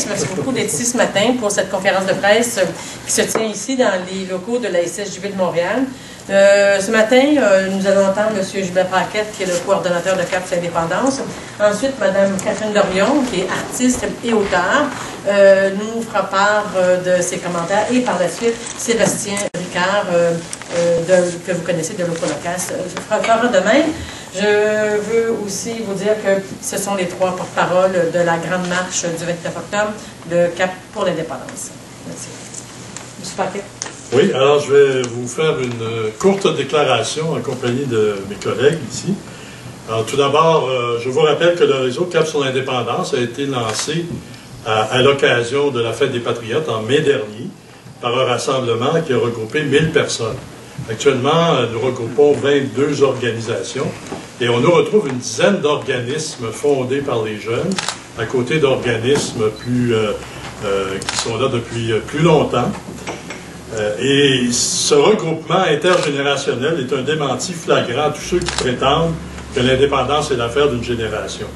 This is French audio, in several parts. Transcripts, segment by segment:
Merci beaucoup d'être ici ce matin pour cette conférence de presse qui se tient ici dans les locaux de la SSJB de Montréal. Ce matin, nous allons entendre M. Gilbert Paquette, qui est le coordonnateur de CAP Indépendance. Ensuite, Mme Catherine Dorion, qui est artiste et auteure, nous fera part de ses commentaires. Et par la suite, Sébastien Ricard, que vous connaissez de l'Ocolocas, fera de même. Je veux aussi vous dire que ce sont les trois porte-paroles de la grande marche du 29 octobre de CAP pour l'indépendance. Merci. M. Paquette. Oui, alors je vais vous faire une courte déclaration en compagnie de mes collègues ici. Alors tout d'abord, je vous rappelle que le réseau CAP sur l'indépendance a été lancé à l'occasion de la Fête des Patriotes en mai dernier par un rassemblement qui a regroupé 1000 personnes. Actuellement, nous regroupons 22 organisations et on nous retrouve une dizaine d'organismes fondés par les jeunes, à côté d'organismes qui sont là depuis plus longtemps. Et ce regroupement intergénérationnel est un démenti flagrant à tous ceux qui prétendent que l'indépendance est l'affaire d'une génération.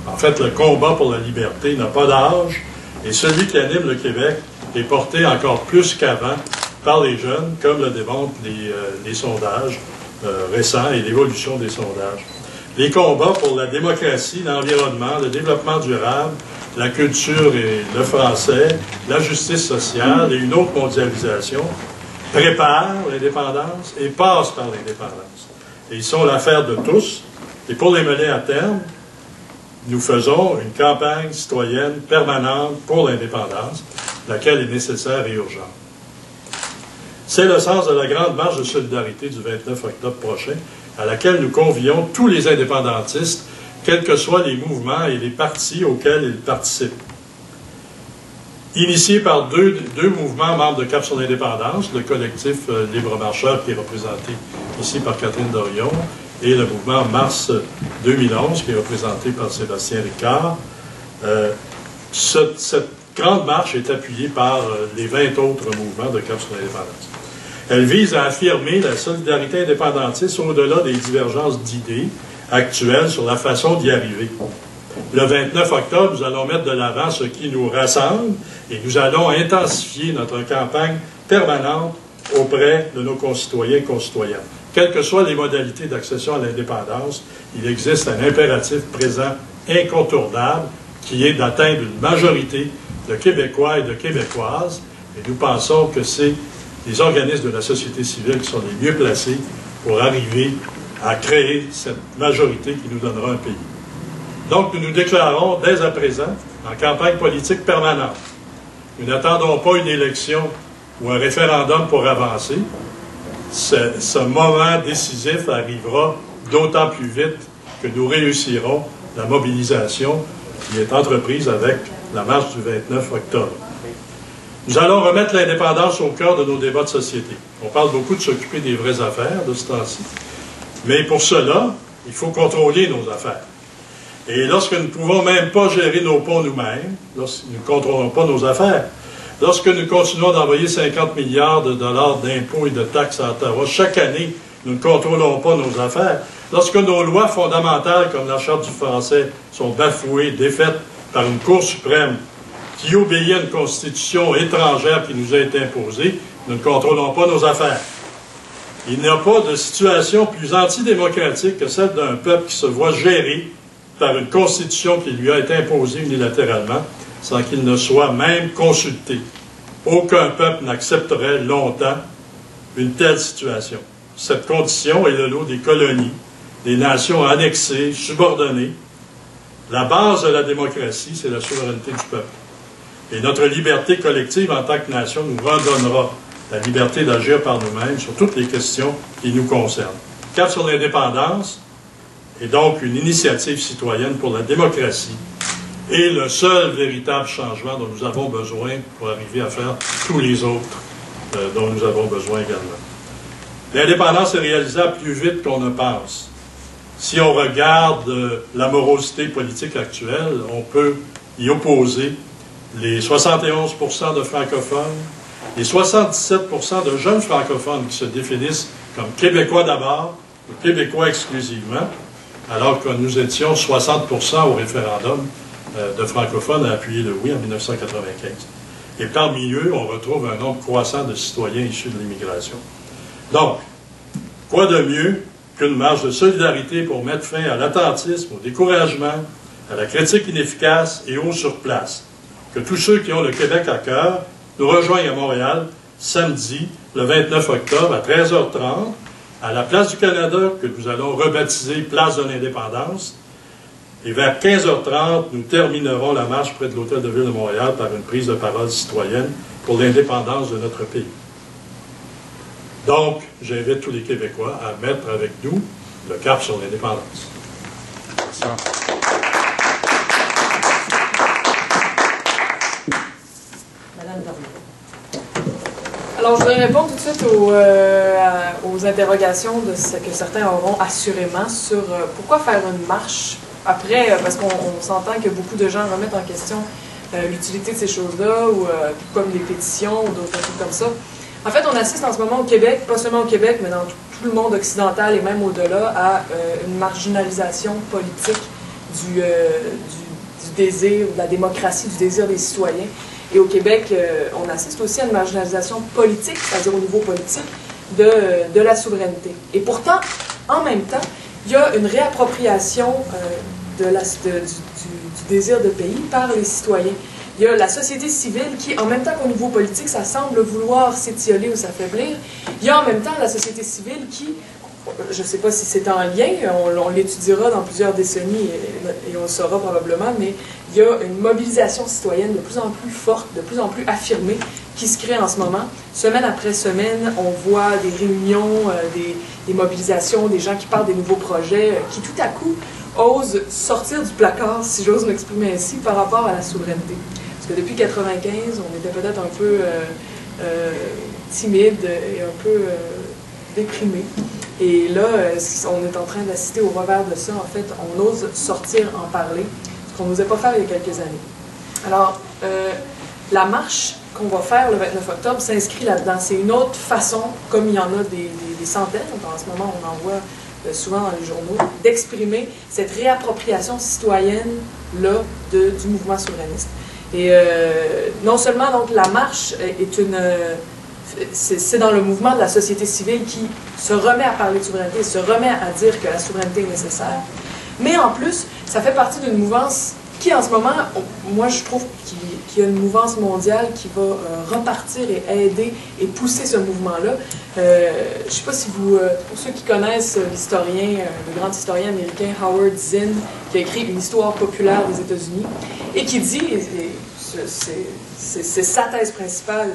En fait, le combat pour la liberté n'a pas d'âge et celui qui anime le Québec est porté encore plus qu'avant par les jeunes, comme le démontrent les sondages récents et l'évolution des sondages. Les combats pour la démocratie, l'environnement, le développement durable, la culture et le français, la justice sociale et une autre mondialisation préparent l'indépendance et passent par l'indépendance. Et ils sont l'affaire de tous. Et pour les mener à terme, nous faisons une campagne citoyenne permanente pour l'indépendance, laquelle est nécessaire et urgente. C'est le sens de la grande marche de solidarité du 29 octobre prochain, à laquelle nous convions tous les indépendantistes, quels que soient les mouvements et les partis auxquels ils participent. Initié par deux mouvements membres de CAP sur l'indépendance, le collectif Libre Marcheur qui est représenté ici par Catherine Dorion et le mouvement Mars 2011 qui est représenté par Sébastien Ricard, cette grande marche est appuyée par les 20 autres mouvements de CAP sur l'indépendance. Elle vise à affirmer la solidarité indépendantiste au-delà des divergences d'idées actuelles sur la façon d'y arriver. Le 29 octobre, nous allons mettre de l'avant ce qui nous rassemble et nous allons intensifier notre campagne permanente auprès de nos concitoyens et concitoyennes. Quelles que soient les modalités d'accession à l'indépendance, il existe un impératif présent incontournable qui est d'atteindre une majorité de Québécois et de Québécoises. Et nous pensons que c'est les organismes de la société civile qui sont les mieux placés pour arriver à créer cette majorité qui nous donnera un pays. Donc, nous nous déclarons dès à présent en campagne politique permanente. Nous n'attendons pas une élection ou un référendum pour avancer. Ce moment décisif arrivera d'autant plus vite que nous réussirons la mobilisation qui est entreprise avec la marche du 29 octobre. Nous allons remettre l'indépendance au cœur de nos débats de société. On parle beaucoup de s'occuper des vraies affaires de ce temps-ci. Mais pour cela, il faut contrôler nos affaires. Et lorsque nous ne pouvons même pas gérer nos ponts nous-mêmes, lorsque nous ne contrôlons pas nos affaires, lorsque nous continuons d'envoyer 50 milliards de dollars d'impôts et de taxes à Ottawa chaque année, nous ne contrôlons pas nos affaires, lorsque nos lois fondamentales comme la Charte du français sont bafouées, défaites par une Cour suprême qui obéit à une constitution étrangère qui nous a été imposée, nous ne contrôlons pas nos affaires. Il n'y a pas de situation plus antidémocratique que celle d'un peuple qui se voit géré par une constitution qui lui a été imposée unilatéralement sans qu'il ne soit même consulté. Aucun peuple n'accepterait longtemps une telle situation. Cette condition est le lot des colonies, des nations annexées, subordonnées. La base de la démocratie, c'est la souveraineté du peuple. Et notre liberté collective en tant que nation nous redonnera la liberté d'agir par nous-mêmes sur toutes les questions qui nous concernent. CAP sur l'indépendance est donc une initiative citoyenne pour la démocratie et le seul véritable changement dont nous avons besoin pour arriver à faire tous les autres dont nous avons besoin également. L'indépendance est réalisable plus vite qu'on ne pense. Si on regarde la morosité politique actuelle, on peut y opposer les 71 % de francophones, les 77 % de jeunes francophones qui se définissent comme Québécois d'abord, ou Québécois exclusivement, alors que nous étions 60 % au référendum de francophones a appuyé le oui en 1995. Et parmi eux, on retrouve un nombre croissant de citoyens issus de l'immigration. Donc, quoi de mieux qu'une marche de solidarité pour mettre fin à l'attentisme, au découragement, à la critique inefficace et au surplace. Que tous ceux qui ont le Québec à cœur nous rejoignent à Montréal samedi, le 29 octobre, à 13h30, à la Place du Canada, que nous allons rebaptiser Place de l'Indépendance. Et vers 15h30, nous terminerons la marche près de l'Hôtel de Ville de Montréal par une prise de parole citoyenne pour l'indépendance de notre pays. Donc, j'invite tous les Québécois à mettre avec nous le cap sur l'indépendance. Madame Dorion. Alors, je voudrais répondre tout de suite aux interrogations de ce que certains auront assurément sur pourquoi faire une marche après, parce qu'on s'entend que beaucoup de gens remettent en question l'utilité de ces choses-là, ou comme les pétitions, ou d'autres trucs comme ça. En fait, on assiste en ce moment au Québec, pas seulement au Québec, mais dans tout le monde occidental et même au-delà, à une marginalisation politique du désir, de la démocratie, du désir des citoyens. Et au Québec, on assiste aussi à une marginalisation politique, c'est-à-dire au niveau politique, de la souveraineté. Et pourtant, en même temps, il y a une réappropriation du désir de pays par les citoyens. Il y a la société civile qui, en même temps qu'au niveau politique, ça semble vouloir s'étioler ou s'affaiblir. Il y a en même temps la société civile qui, je ne sais pas si c'est en lien, on l'étudiera dans plusieurs décennies et on le saura probablement, mais il y a une mobilisation citoyenne de plus en plus forte, de plus en plus affirmée, qui se crée en ce moment. Semaine après semaine, on voit des réunions, des mobilisations, des gens qui parlent des nouveaux projets, qui tout à coup osent sortir du placard, si j'ose m'exprimer ainsi, par rapport à la souveraineté. Parce que depuis 1995, on était peut-être un peu timide et un peu déprimé. Et là, on est en train d'assister au revers de ça. En fait, on ose sortir, en parler, ce qu'on n'osait pas faire il y a quelques années. Alors, la marche qu'on va faire le 29 octobre s'inscrit là-dedans. C'est une autre façon, comme il y en a des centaines, en ce moment on en voit souvent dans les journaux, d'exprimer cette réappropriation citoyenne-là du mouvement souverainiste. Et non seulement donc la marche est c'est dans le mouvement de la société civile qui se remet à parler de souveraineté, se remet à dire que la souveraineté est nécessaire, mais en plus, ça fait partie d'une mouvance qui, en ce moment, moi je trouve qu'il y a une mouvance mondiale qui va repartir et aider et pousser ce mouvement-là. Je ne sais pas si vous, pour ceux qui connaissent l'historien, le grand historien américain Howard Zinn, qui a écrit une histoire populaire des États-Unis, et qui dit, c'est sa thèse principale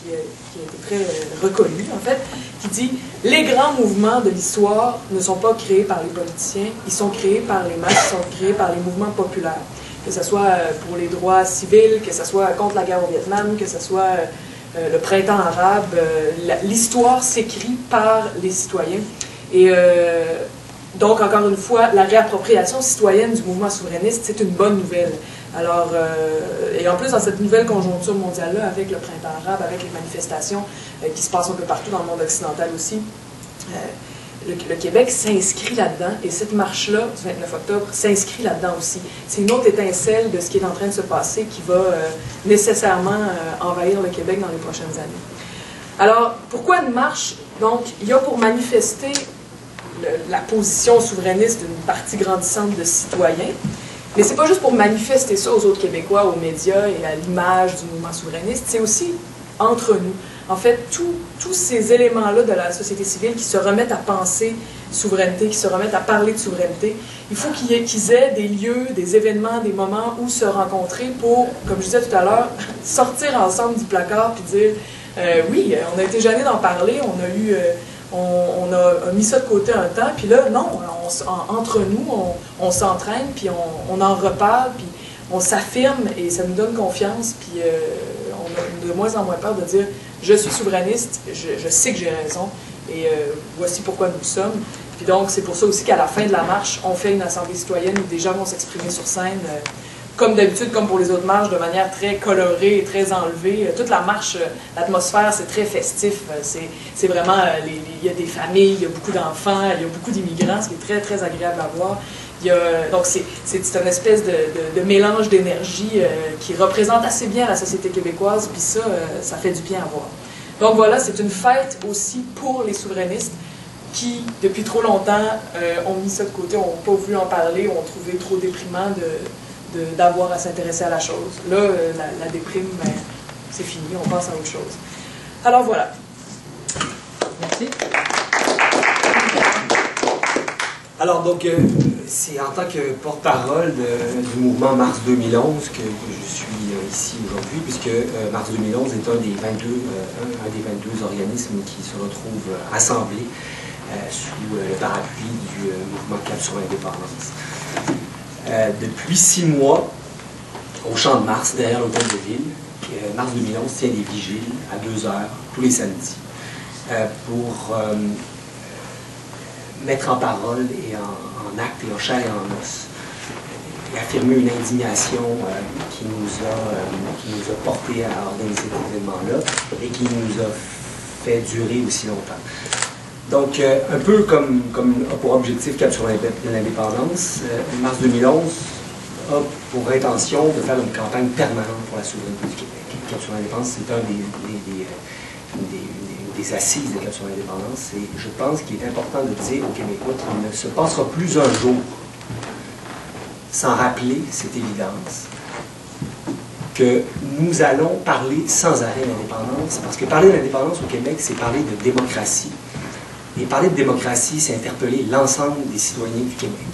qui a été très reconnue, en fait, qui dit « Les grands mouvements de l'histoire ne sont pas créés par les politiciens, ils sont créés par les masses, ils sont créés par les mouvements populaires. » Que ce soit pour les droits civils, que ce soit contre la guerre au Vietnam, que ce soit le printemps arabe, l'histoire s'écrit par les citoyens. Et donc, encore une fois, la réappropriation citoyenne du mouvement souverainiste, c'est une bonne nouvelle. Alors, et en plus, dans cette nouvelle conjoncture mondiale-là, avec le printemps arabe, avec les manifestations qui se passent un peu partout dans le monde occidental aussi, le Québec s'inscrit là-dedans, et cette marche-là, du 29 octobre, s'inscrit là-dedans aussi. C'est une autre étincelle de ce qui est en train de se passer qui va nécessairement envahir le Québec dans les prochaines années. Alors, pourquoi une marche? Donc, il y a pour manifester la position souverainiste d'une partie grandissante de citoyens, mais c'est pas juste pour manifester ça aux autres Québécois, aux médias et à l'image du mouvement souverainiste, c'est aussi entre nous. En fait, tous ces éléments-là de la société civile qui se remettent à penser souveraineté, qui se remettent à parler de souveraineté, il faut qu'ils aient des lieux, des événements, des moments où se rencontrer pour, comme je disais tout à l'heure, sortir ensemble du placard puis dire oui, on a été gênés d'en parler, on a mis ça de côté un temps, puis là, non, entre nous, on s'entraîne, puis on en reparle, puis on s'affirme, et ça nous donne confiance, puis on a de moins en moins peur de dire « je suis souverainiste, je sais que j'ai raison, et voici pourquoi nous sommes ». Puis donc, c'est pour ça aussi qu'à la fin de la marche, on fait une assemblée citoyenne où des gens vont s'exprimer sur scène, comme d'habitude, comme pour les autres marches, de manière très colorée et très enlevée. Toute la marche, l'atmosphère, c'est très festif. C'est vraiment, il y a des familles, il y a beaucoup d'enfants, il y a beaucoup d'immigrants, ce qui est très, très agréable à voir. Donc c'est une espèce de mélange d'énergie qui représente assez bien la société québécoise, puis ça fait du bien à voir. Donc voilà, c'est une fête aussi pour les souverainistes qui, depuis trop longtemps, ont mis ça de côté, n'ont pas voulu en parler, ont trouvé trop déprimant d'avoir à s'intéresser à la chose. Là, la déprime, ben, c'est fini, on passe à autre chose. Alors voilà. Merci. Alors donc, c'est en tant que porte-parole du mouvement Mars 2011 que je suis ici aujourd'hui, puisque Mars 2011 est un des 22 organismes qui se retrouvent assemblés sous le parapluie du mouvement Cap sur l'indépendance. Depuis 6 mois, au Champ de Mars, derrière l'hôtel de ville, Mars 2011 tient des vigiles à 2 heures tous les samedis pour mettre en parole et en acte et en chair et en os et affirmer une indignation qui nous a porté à organiser cet événement-là et qui nous a fait durer aussi longtemps. Donc, un peu comme a pour objectif Cap sur l'indépendance, Mars 2011 a pour intention de faire une campagne permanente pour la souveraineté du Québec. Cap sur l'indépendance, c'est un des assises de Cap sur l'indépendance, et je pense qu'il est important de dire aux Québécois qu'il ne se passera plus un jour sans rappeler cette évidence que nous allons parler sans arrêt d'indépendance, parce que parler d'indépendance au Québec, c'est parler de démocratie. Et parler de démocratie, c'est interpeller l'ensemble des citoyens du Québec.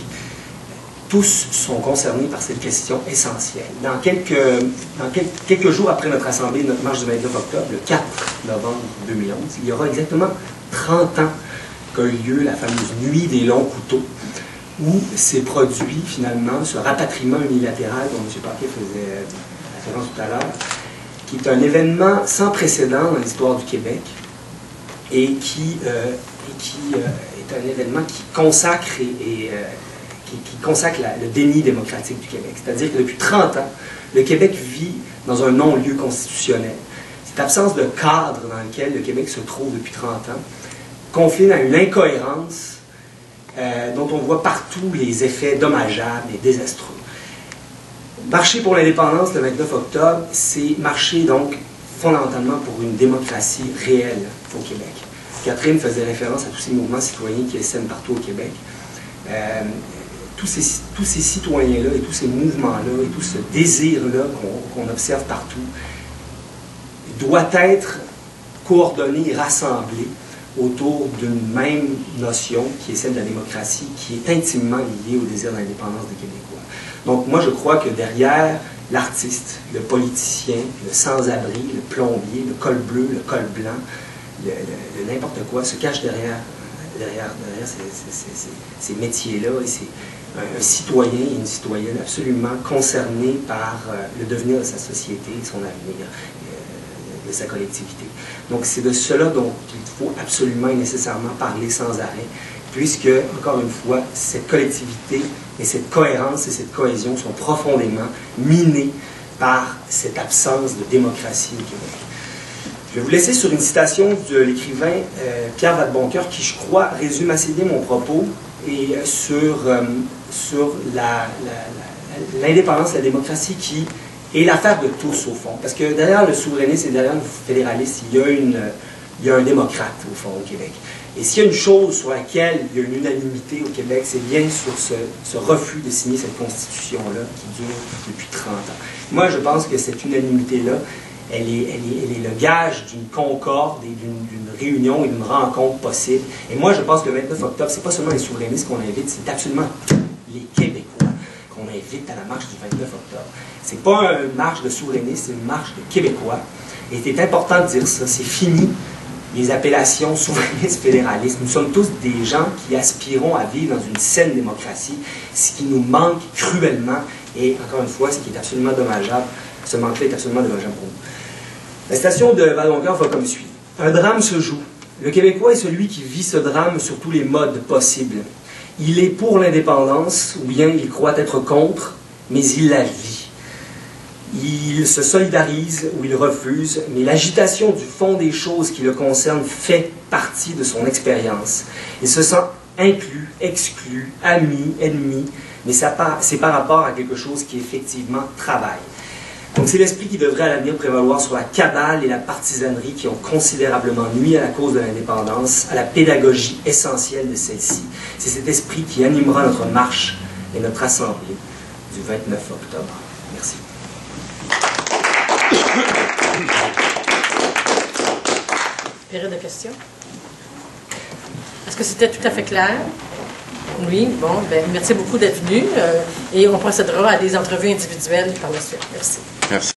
Tous sont concernés par cette question essentielle. Dans quelques jours après notre assemblée, notre marche du 29 octobre, le 4 novembre 2011, il y aura exactement 30 ans qu'a eu lieu la fameuse nuit des longs couteaux, où s'est produit finalement ce rapatriement unilatéral dont M. Paquet faisait référence tout à l'heure, qui est un événement sans précédent dans l'histoire du Québec et qui est un événement qui consacre qui consacre le déni démocratique du Québec. C'est-à-dire que depuis 30 ans, le Québec vit dans un non-lieu constitutionnel. Cette absence de cadre dans lequel le Québec se trouve depuis 30 ans confine à une incohérence dont on voit partout les effets dommageables et désastreux. Marcher pour l'indépendance le 29 octobre, c'est marcher donc fondamentalement pour une démocratie réelle au Québec. Catherine faisait référence à tous ces mouvements citoyens qui essaiment partout au Québec. Tous ces citoyens-là et tous ces mouvements-là et tout ce désir-là qu'on observe partout doit être coordonné et rassemblé autour d'une même notion qui est celle de la démocratie, qui est intimement liée au désir d'indépendance des Québécois. Donc moi je crois que derrière l'artiste, le politicien, le sans-abri, le plombier, le col bleu, le col blanc, n'importe quoi se cache derrière ces métiers-là, et c'est un citoyen et une citoyenne absolument concernés par le devenir de sa société, son avenir, de sa collectivité. Donc c'est de cela dont il faut absolument et nécessairement parler sans arrêt, puisque, encore une fois, cette collectivité et cette cohérence et cette cohésion sont profondément minées par cette absence de démocratie au Québec. Je vais vous laisser sur une citation de l'écrivain Pierre Vadeboncoeur qui, je crois, résume assez bien mon propos et sur l'indépendance, la démocratie qui est l'affaire de tous, au fond. Parce que derrière le souverainiste et derrière le fédéraliste, il y a un démocrate, au fond, au Québec. Et s'il y a une chose sur laquelle il y a une unanimité au Québec, c'est bien sur ce refus de signer cette constitution-là qui dure depuis 30 ans. Moi, je pense que cette unanimité-là, elle est le gage d'une concorde et d'une réunion et d'une rencontre possible. Et moi, je pense que le 29 octobre, c'est pas seulement les souverainistes qu'on invite, c'est absolument tous les Québécois qu'on invite à la marche du 29 octobre. C'est pas une marche de souverainistes, c'est une marche de Québécois. Et c'est important de dire ça, c'est fini les appellations souverainistes, fédéralistes. Nous sommes tous des gens qui aspirons à vivre dans une saine démocratie, ce qui nous manque cruellement, et encore une fois, ce qui est absolument dommageable, ce manque-là est absolument dommageable pour nous. La citation de Vadeboncoeur va comme suit. « Un drame se joue. Le Québécois est celui qui vit ce drame sur tous les modes possibles. Il est pour l'indépendance, ou bien il croit être contre, mais il la vit. Il se solidarise ou il refuse, mais l'agitation du fond des choses qui le concernent fait partie de son expérience. Il se sent inclus, exclus, amis, ennemis, mais c'est par rapport à quelque chose qui effectivement travaille. Donc c'est l'esprit qui devrait à l'avenir prévaloir sur la cabale et la partisanerie qui ont considérablement nui à la cause de l'indépendance, à la pédagogie essentielle de celle-ci. C'est cet esprit qui animera notre marche et notre assemblée du 29 octobre. Merci. Période de questions? Est-ce que c'était tout à fait clair? Oui, bon, ben, merci beaucoup d'être venu et on procédera à des entrevues individuelles par la suite. Merci. Merci.